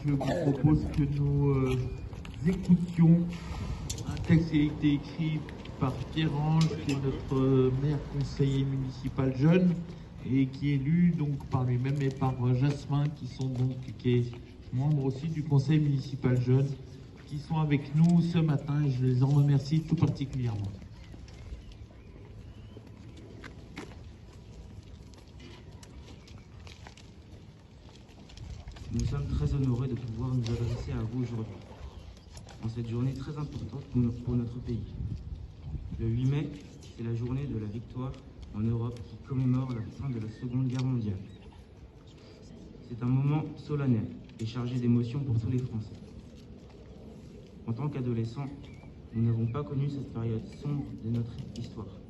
je vous propose que nous écoutions un texte qui a été écrit par Pierre-Ange, qui est notre maire conseiller municipal jeune, et qui est lu donc par lui-même et par Jasmin, qui est membre aussi du conseil municipal jeune, qui sont avec nous ce matin, et je les en remercie tout particulièrement. Nous sommes très honorés de pouvoir nous adresser à vous aujourd'hui, en cette journée très importante pour notre pays. Le 8 mai, c'est la journée de la victoire en Europe qui commémore la fin de la Seconde Guerre mondiale. C'est un moment solennel et chargé d'émotions pour tous les Français. En tant qu'adolescents, nous n'avons pas connu cette période sombre de notre histoire.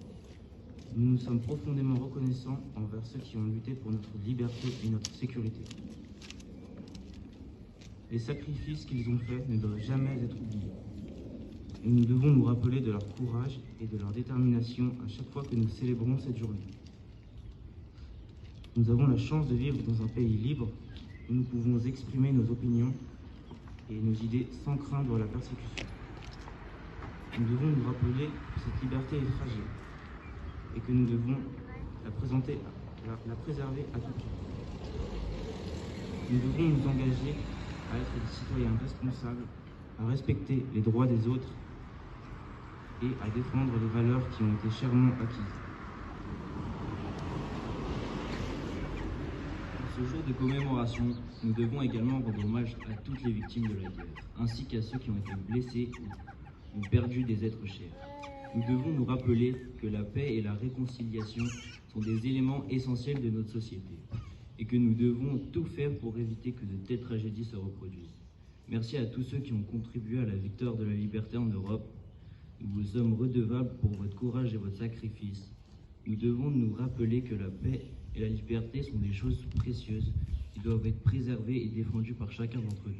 Nous nous sommes profondément reconnaissants envers ceux qui ont lutté pour notre liberté et notre sécurité. Les sacrifices qu'ils ont faits ne doivent jamais être oubliés. Et nous devons nous rappeler de leur courage et de leur détermination à chaque fois que nous célébrons cette journée. Nous avons la chance de vivre dans un pays libre où nous pouvons exprimer nos opinions et nos idées sans craindre la persécution. Nous devons nous rappeler que cette liberté est fragile et que nous devons la préserver à tout prix. Nous devons nous engager à être des citoyens responsables, à respecter les droits des autres et à défendre les valeurs qui ont été chèrement acquises. Pour ce jour de commémoration, nous devons également rendre hommage à toutes les victimes de la guerre, ainsi qu'à ceux qui ont été blessés ou perdu des êtres chers. Nous devons nous rappeler que la paix et la réconciliation sont des éléments essentiels de notre société, et que nous devons tout faire pour éviter que de telles tragédies se reproduisent. Merci à tous ceux qui ont contribué à la victoire de la liberté en Europe. Nous vous sommes redevables pour votre courage et votre sacrifice. Nous devons nous rappeler que la paix et la liberté sont des choses précieuses qui doivent être préservées et défendues par chacun d'entre nous.